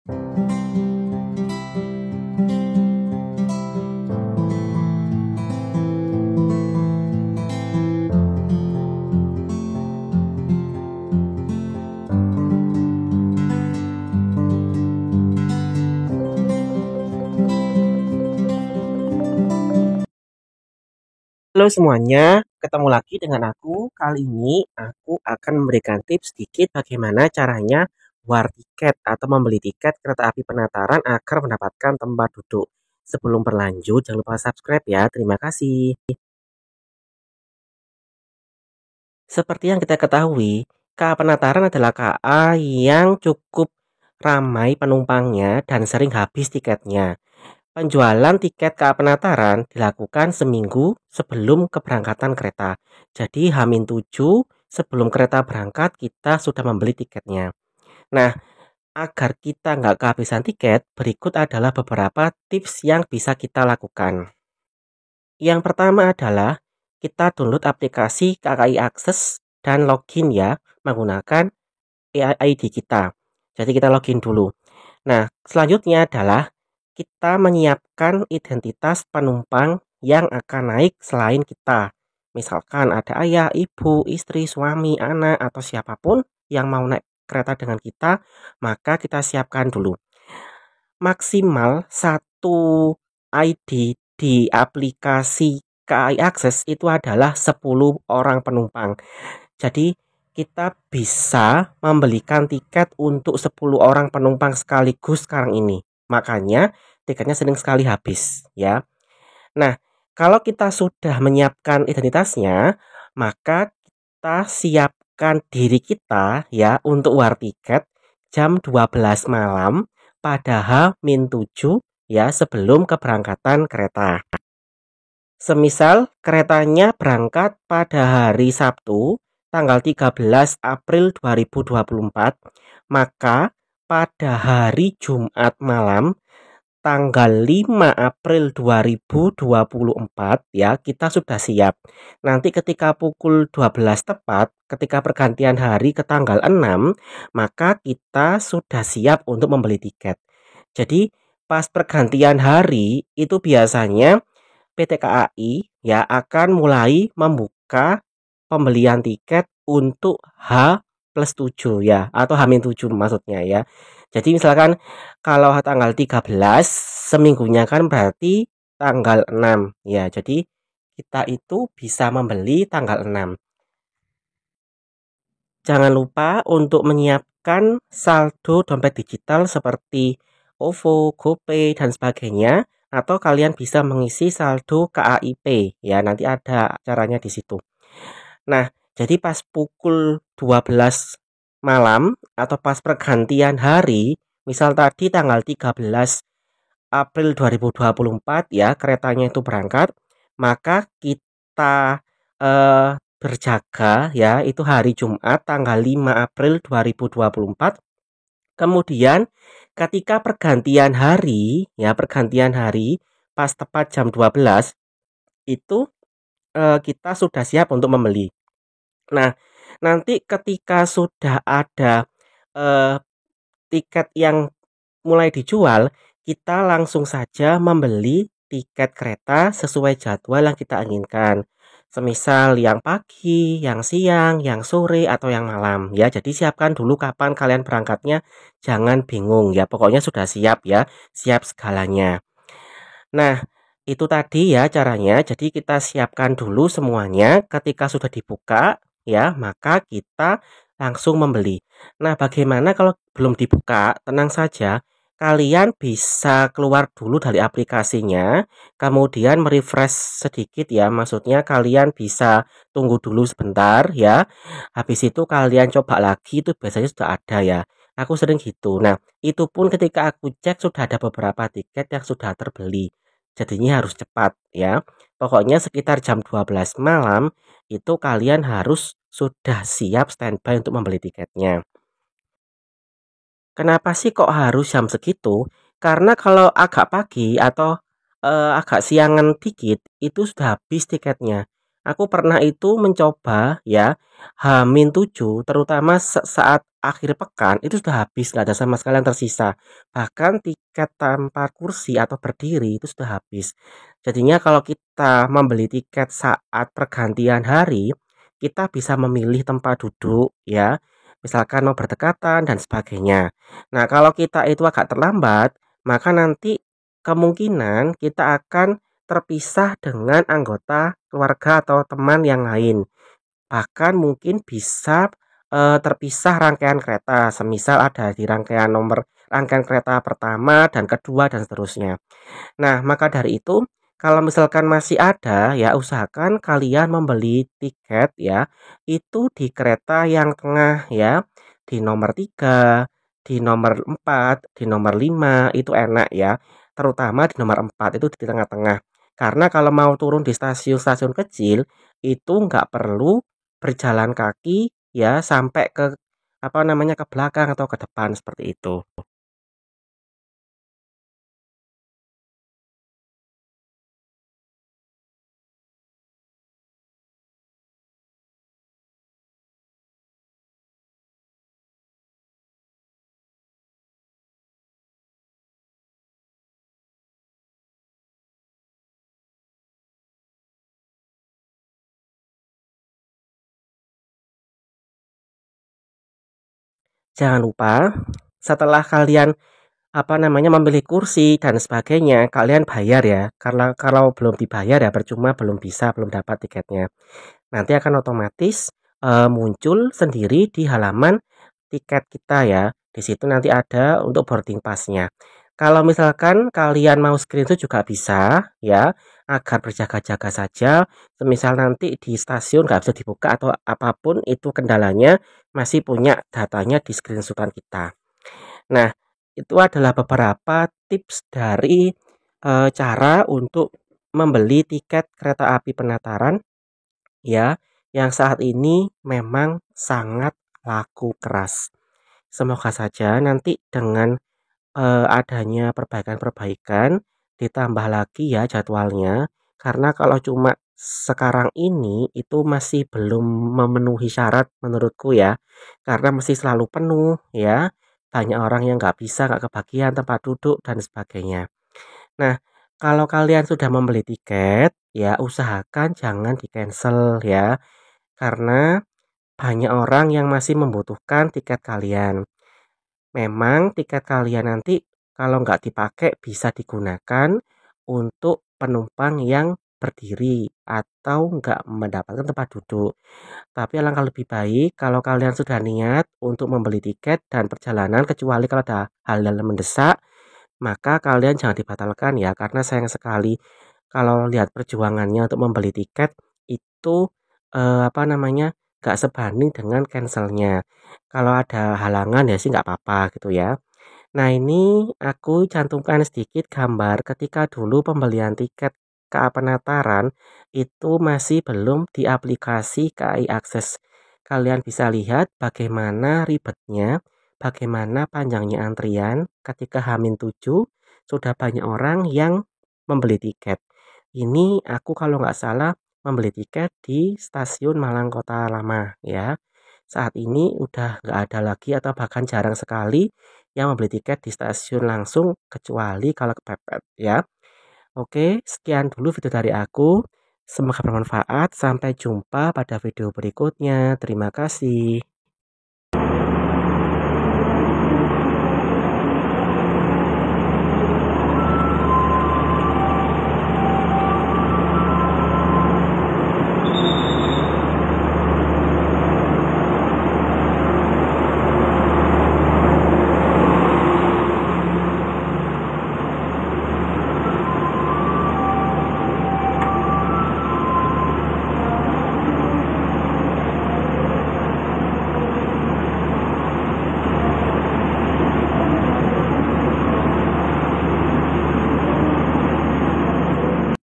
Halo semuanya, ketemu lagi dengan aku. Kali ini aku akan memberikan tips sedikit bagaimana caranya war tiket atau membeli tiket kereta api penataran agar mendapatkan tempat duduk. Sebelum berlanjut, jangan lupa subscribe ya. Terima kasih. Seperti yang kita ketahui, KA Penataran adalah KA yang cukup ramai penumpangnya dan sering habis tiketnya. Penjualan tiket KA Penataran dilakukan seminggu sebelum keberangkatan kereta. Jadi H-7 sebelum kereta berangkat kita sudah membeli tiketnya. Nah, agar kita nggak kehabisan tiket, berikut adalah beberapa tips yang bisa kita lakukan. Yang pertama adalah kita download aplikasi KKI Akses dan login ya menggunakan ID kita. Jadi kita login dulu. Nah, selanjutnya adalah kita menyiapkan identitas penumpang yang akan naik selain kita. Misalkan ada ayah, ibu, istri, suami, anak, atau siapapun yang mau naik kereta dengan kita, maka kita siapkan dulu. Maksimal satu ID di aplikasi KAI Akses itu adalah 10 orang penumpang. Jadi kita bisa membelikan tiket untuk 10 orang penumpang sekaligus sekarang ini. Makanya tiketnya sering sekali habis ya. Nah, kalau kita sudah menyiapkan identitasnya, maka kita siapkan diri kita ya untuk war tiket jam 12 malam pada H-7 ya sebelum keberangkatan kereta. Semisal keretanya berangkat pada hari Sabtu tanggal 13 April 2024, maka pada hari Jumat malam tanggal 5 April 2024 ya kita sudah siap. Nanti ketika pukul 12 tepat, ketika pergantian hari ke tanggal 6, maka kita sudah siap untuk membeli tiket. Jadi pas pergantian hari itu biasanya PT KAI ya akan mulai membuka pembelian tiket untuk H+7 ya atau H-7 maksudnya ya. Jadi misalkan kalau tanggal 13 seminggunya kan berarti tanggal 6 ya. Jadi kita itu bisa membeli tanggal 6. Jangan lupa untuk menyiapkan saldo dompet digital seperti OVO, GoPay dan sebagainya atau kalian bisa mengisi saldo KAIP ya. Nanti ada caranya di situ. Nah, jadi pas pukul 12 malam atau pas pergantian hari, misal tadi tanggal 13 April 2024 ya, keretanya itu berangkat, maka kita berjaga ya, itu hari Jumat tanggal 5 April 2024. Kemudian ketika pergantian hari ya, pergantian hari pas tepat jam 12 itu kita sudah siap untuk membeli. Nah, nanti ketika sudah ada eh, tiket yang mulai dijual, kita langsung saja membeli tiket kereta sesuai jadwal yang kita inginkan. Semisal yang pagi, yang siang, yang sore, atau yang malam ya. Jadi siapkan dulu kapan kalian berangkatnya, jangan bingung ya. Pokoknya sudah siap ya, siap segalanya. Nah, itu tadi ya caranya. Jadi kita siapkan dulu semuanya. Ketika sudah dibuka ya, maka kita langsung membeli. Nah, bagaimana kalau belum dibuka? Tenang saja. Kalian bisa keluar dulu dari aplikasinya, kemudian merefresh sedikit ya. Maksudnya kalian bisa tunggu dulu sebentar ya. Habis itu kalian coba lagi itu biasanya sudah ada ya. Aku sering gitu. Nah, itu pun ketika aku cek sudah ada beberapa tiket yang sudah terbeli. Jadinya harus cepat ya. Pokoknya sekitar jam 12 malam itu kalian harus sudah siap standby untuk membeli tiketnya. Kenapa sih kok harus jam segitu? Karena kalau agak pagi atau agak siangan dikit itu sudah habis tiketnya. Aku pernah itu mencoba ya, H-7 terutama saat akhir pekan itu sudah habis, nggak ada sama sekali yang tersisa. Bahkan tiket tanpa kursi atau berdiri itu sudah habis. Jadinya kalau kita membeli tiket saat pergantian hari, kita bisa memilih tempat duduk ya, misalkan mau berdekatan dan sebagainya. Nah, kalau kita itu agak terlambat, maka nanti kemungkinan kita akan terpisah dengan anggota keluarga atau teman yang lain. Bahkan mungkin bisa, terpisah rangkaian kereta, semisal ada di rangkaian kereta pertama dan kedua dan seterusnya. Nah, maka dari itu, kalau misalkan masih ada ya usahakan kalian membeli tiket ya, itu di kereta yang tengah ya, di nomor 3, di nomor 4, di nomor 5 itu enak ya, terutama di nomor 4 itu di tengah-tengah. Karena kalau mau turun di stasiun-stasiun kecil, itu nggak perlu berjalan kaki ya sampai ke, apa namanya, ke belakang atau ke depan seperti itu. Jangan lupa setelah kalian, apa namanya, memilih kursi dan sebagainya, kalian bayar ya, karena kalau belum dibayar ya percuma, belum dapat tiketnya. Nanti akan otomatis, muncul sendiri di halaman tiket kita ya. Di situ nanti ada untuk boarding pass-nya. Kalau misalkan kalian mau screenshot juga bisa ya, agar berjaga-jaga saja. Semisal nanti di stasiun nggak bisa dibuka atau apapun itu kendalanya, masih punya datanya di screenshotan kita. Nah, itu adalah beberapa tips dari, cara untuk membeli tiket kereta api penataran ya, yang saat ini memang sangat laku keras. Semoga saja nanti dengan, adanya perbaikan-perbaikan ditambah lagi ya jadwalnya, karena kalau cuma sekarang ini itu masih belum memenuhi syarat menurutku ya, karena masih selalu penuh ya, banyak orang yang nggak bisa, nggak kebagian tempat duduk dan sebagainya. Nah, kalau kalian sudah membeli tiket, ya usahakan jangan di-cancel ya, karena banyak orang yang masih membutuhkan tiket kalian. Memang tiket kalian nanti kalau nggak dipakai bisa digunakan untuk penumpang yang berdiri atau nggak mendapatkan tempat duduk. Tapi alangkah lebih baik kalau kalian sudah niat untuk membeli tiket dan perjalanan kecuali kalau ada hal-hal yang mendesak, maka kalian jangan dibatalkan ya karena sayang sekali kalau lihat perjuangannya untuk membeli tiket itu, apa namanya, nggak sebanding dengan cancelnya. Kalau ada halangan ya sih nggak apa-apa gitu ya. Nah, ini aku cantumkan sedikit gambar ketika dulu pembelian tiket KA Penataran itu masih belum di aplikasi KAI Akses. Kalian bisa lihat bagaimana ribetnya, bagaimana panjangnya antrian ketika H-7 sudah banyak orang yang membeli tiket. Ini aku kalau nggak salah membeli tiket di stasiun Malang Kota Lama ya. Saat ini udah nggak ada lagi atau bahkan jarang sekali yang membeli tiket di stasiun langsung kecuali kalau kepepet ya. Oke, sekian dulu video dari aku. Semoga bermanfaat. Sampai jumpa pada video berikutnya. Terima kasih.